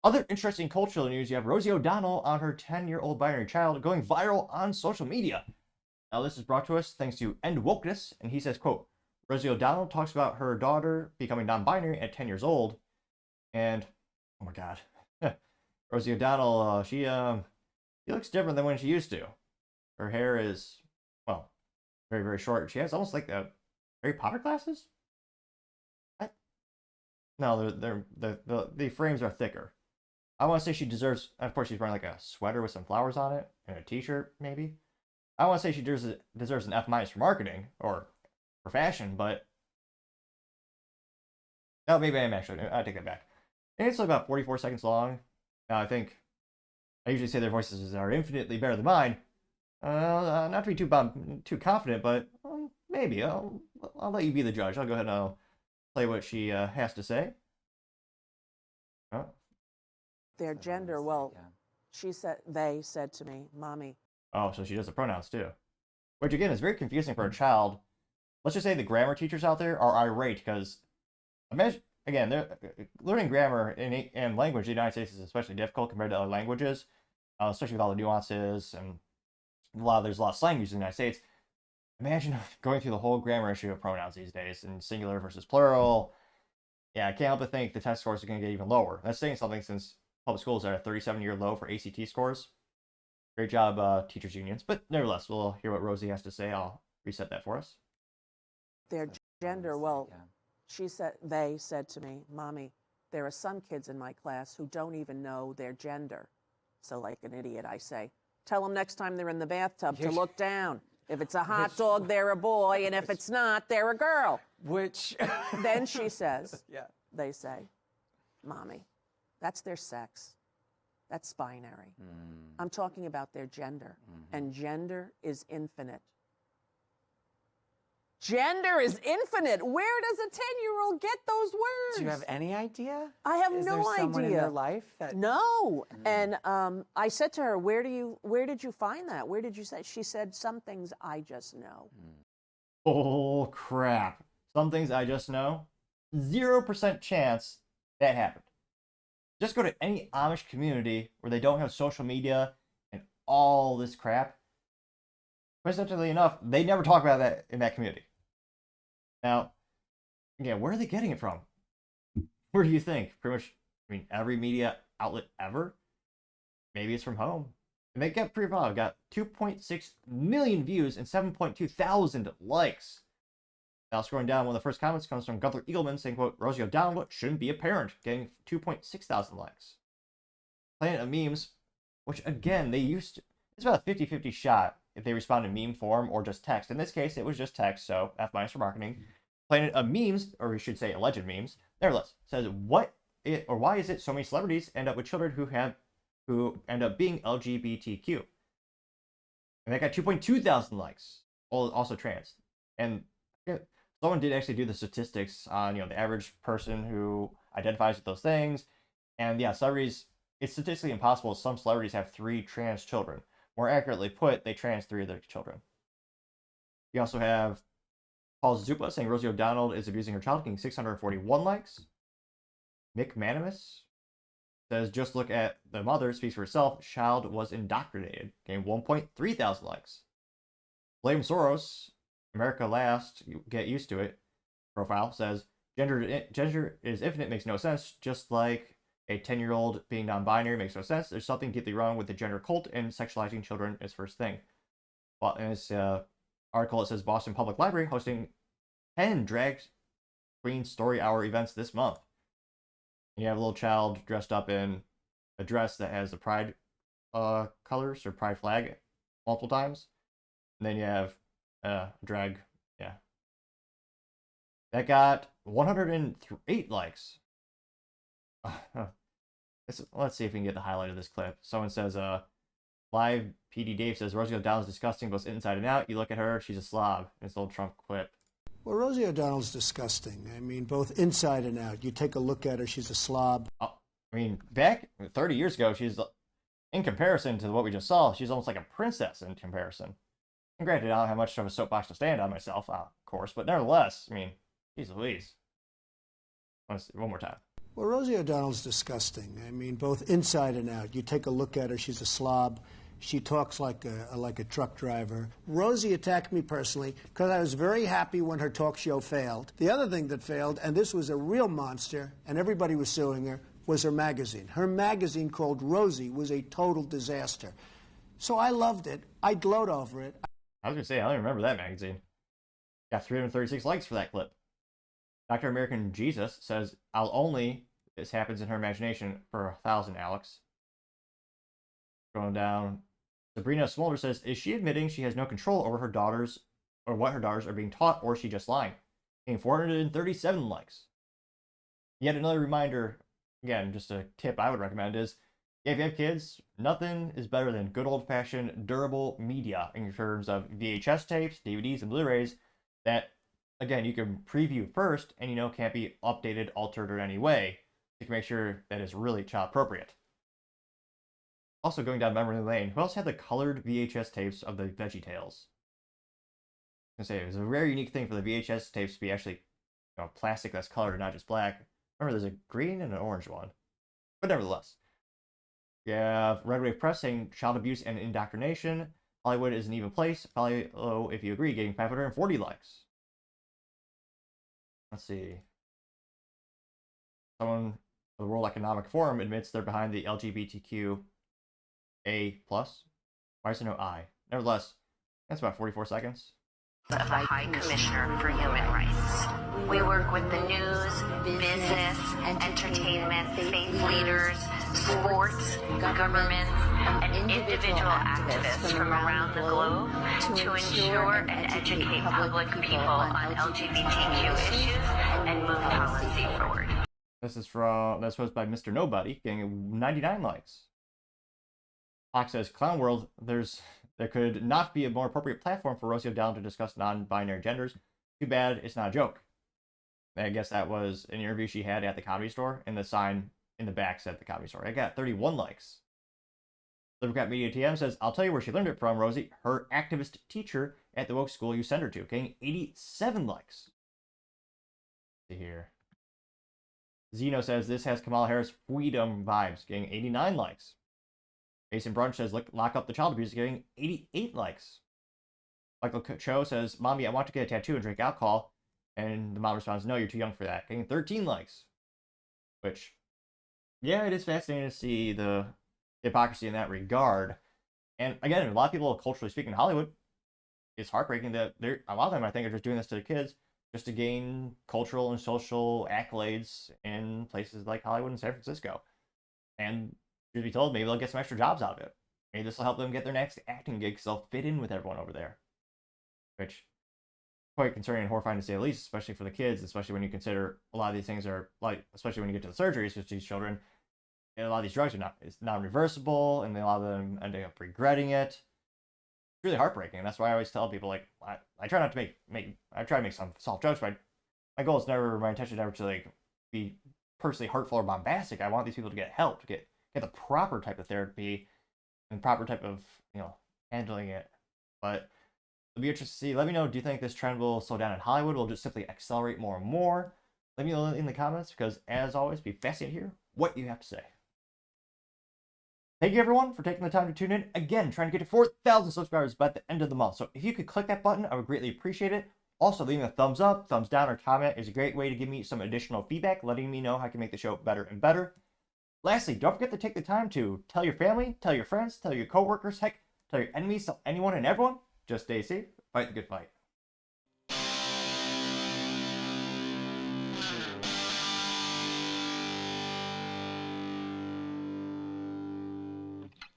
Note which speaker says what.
Speaker 1: Other interesting cultural news, you have Rosie O'Donnell on her 10-year-old binary child going viral on social media. Now, this is brought to us thanks to End Wokeness, and he says, quote, Rosie O'Donnell talks about her daughter becoming non-binary at 10 years old, and, oh my god, Rosie O'Donnell, she looks different than when she used to. Her hair is, well, very, very short. She has almost like the Harry Potter glasses? No, the frames are thicker. I want to say she deserves, of course, she's wearing like a sweater with some flowers on it, and a t-shirt, maybe. I want to say she deserves an F- for marketing, or for fashion, but... No, maybe I am actually. I take that back. And it's about 44 seconds long. Now, I think I usually say their voices are infinitely better than mine. Not to be too confident, but maybe. I'll let you be the judge. I'll go ahead and I'll play what she has to say. Oh.
Speaker 2: Their gender, well, they said to me, Mommy.
Speaker 1: Oh, so she does the pronouns too. Which again is very confusing for a child. Let's just say the grammar teachers out there are irate because, imagine, again, learning grammar and language in the United States is especially difficult compared to other languages, especially with all the nuances and there's a lot of slang used in the United States. Imagine going through the whole grammar issue of pronouns these days and singular versus plural. Yeah, I can't help but think the test scores are going to get even lower. That's saying something since public schools are at a 37-year low for ACT scores. Great job, teachers unions. But nevertheless, we'll hear what Rosie has to say. I'll reset that for us.
Speaker 2: Their gender, well, they said to me, Mommy, there are some kids in my class who don't even know their gender. So like an idiot, I say, tell them next time they're in the bathtub to look down. If it's a hot dog, they're a boy, and if it's not, they're a girl.
Speaker 3: Which?
Speaker 2: Then she says, they say, Mommy, that's their sex. That's binary. I'm talking about their gender, and gender is infinite. Gender is infinite. Where does a 10-year-old get those words?
Speaker 3: Do you have any idea?
Speaker 2: I have
Speaker 3: Is
Speaker 2: no
Speaker 3: there someone
Speaker 2: idea.
Speaker 3: in their life that...
Speaker 2: No. And I said to her, where did you find that? Where did you say? She said, some things I just know.
Speaker 1: Oh, crap. Some things I just know. 0% chance that happened. Just go to any Amish community where they don't have social media and all this crap. Coincidentally enough, they never talk about that in that community. Now, yeah, where are they getting it from? Where do you think? Pretty much, I mean, every media outlet ever? Maybe it's from home. And they get pretty involved. Got 2.6 million views and 7.2 thousand likes. Now, scrolling down, one of the first comments comes from Gunther Eagleman saying, quote, Rosie O'Donnell shouldn't be a parent, getting 2.6 thousand likes. Planet of Memes, which again, it's about a 50-50 shot if they respond in meme form or just text. In this case, it was just text, so F- for marketing. Planet of Memes, or we should say alleged memes, nevertheless, says why is it so many celebrities end up with children who end up being LGBTQ? And that got 2.2 thousand likes, also trans. And someone did actually do the statistics on, the average person who identifies with those things. And yeah, celebrities, it's statistically impossible. Some celebrities have 3 trans children. More accurately put, they trans 3 of their children. You also have Paul Zupa saying Rosie O'Donnell is abusing her child, getting 641 likes. Mick Manimus says, just look at the mother, speaks for herself, child was indoctrinated, getting 1.3 thousand likes. Blame Soros, America Last, get used to it, profile says, gender is infinite, makes no sense, just like a 10-year-old being non-binary makes no sense. There's something deeply wrong with the gender cult, and sexualizing children is first thing. Well, in this article, it says Boston Public Library hosting 10 drag queen story hour events this month. You have a little child dressed up in a dress that has the pride colors or pride flag multiple times. And then you have drag, yeah. That got 108 likes. Let's see if we can get the highlight of this clip. Someone says, live PD Dave says, Rosie O'Donnell's disgusting both inside and out. You look at her, she's a slob. It's an old Trump clip.
Speaker 4: Well, Rosie O'Donnell's disgusting. I mean, both inside and out. You take a look at her, she's a slob.
Speaker 1: I mean, back 30 years ago, she's, in comparison to what we just saw, she's almost like a princess in comparison. And granted, I don't have much of a soapbox to stand on myself, of course, but nevertheless, I mean, geez Louise. Let's see, one more time.
Speaker 4: Well, Rosie O'Donnell's disgusting. I mean, both inside and out. You take a look at her, she's a slob. She talks like a truck driver. Rosie attacked me personally because I was very happy when her talk show failed. The other thing that failed, and this was a real monster, and everybody was suing her, was her magazine. Her magazine called Rosie was a total disaster. So I loved it. I gloat over it.
Speaker 1: I was going to say, I don't even remember that magazine. Got 336 likes for that clip. Dr. American Jesus says, this happens in her imagination, for 1,000, Alex. Going down, Sabrina Smolder says, is she admitting she has no control over her daughters, or what her daughters are being taught, or is she just lying? Getting 437 likes. Yet another reminder, again, just a tip I would recommend is, if you have kids, nothing is better than good old-fashioned durable media in terms of VHS tapes, DVDs, and Blu-rays that, again, you can preview first and can't be updated, altered, or in any way. You can make sure that it's really child-appropriate. Also, going down memory lane, who else had the colored VHS tapes of the VeggieTales? I was going to say, it was a very unique thing for the VHS tapes to be actually plastic that's colored and not just black. Remember, there's a green and an orange one. But nevertheless. Yeah, Red Wave Press saying child abuse and indoctrination. Hollywood is an even place. Follow if you agree, getting 540 likes. Let's see. Someone, the World Economic Forum admits they're behind the LGBTQA+. Why is there no I? Nevertheless, that's about 44 seconds.
Speaker 5: Of the High Commissioner for Human Rights. We work with the news, business, entertainment, faith leaders, sports, governments, and individual activists from around the globe to ensure and educate public people on LGBTQ issues and move policy forward.
Speaker 1: That's posted by Mr. Nobody, getting 99 likes. Fox says, Clown World, there could not be a more appropriate platform for Rosie O'Donnell to discuss non-binary genders. Too bad it's not a joke. I guess that was an interview she had at the Comedy Store, and the sign in the back said the Comedy Store. I got 31 likes. Libercat Media TM says, I'll tell you where she learned it from, Rosie. Her activist teacher at the woke school you send her to, getting 87 likes. Let's see here. Zeno says, this has Kamala Harris freedom vibes, getting 89 likes. Jason Brunch says, lock up the child abuse, getting 88 likes. Michael Cho says, Mommy, I want to get a tattoo and drink alcohol. And the mom responds, no, you're too young for that. Getting 13 likes. Which, yeah, it is fascinating to see the hypocrisy in that regard. And again, a lot of people, culturally speaking, in Hollywood, it's heartbreaking that a lot of them, I think, are just doing this to the kids just to gain cultural and social accolades in places like Hollywood and San Francisco. And truth be told, maybe they'll get some extra jobs out of it. Maybe this will help them get their next acting gig because they'll fit in with everyone over there. Which, quite concerning and horrifying to say the least, especially for the kids, especially when you consider a lot of these things are, especially when you get to the surgeries with these children, and a lot of these drugs are non-reversible, and a lot of them end up regretting it. It's really heartbreaking, and that's why I always tell people, I try not to I try to make some soft jokes, but my intention is never to, be personally hurtful or bombastic. I want these people to get help, to get the proper type of therapy, and proper type of, handling it. But it'll be interesting to see. Let me know, do you think this trend will slow down in Hollywood? Will just simply accelerate more and more? Let me know in the comments, because as always, be fascinated to hear what you have to say. Thank you, everyone, for taking the time to tune in. Again, trying to get to 4,000 subscribers by the end of the month. So if you could click that button, I would greatly appreciate it. Also, leaving a thumbs up, thumbs down, or comment is a great way to give me some additional feedback, letting me know how I can make the show better and better. Lastly, don't forget to take the time to tell your family, tell your friends, tell your coworkers, heck, tell your enemies, tell anyone and everyone. Just stay safe, fight the good fight.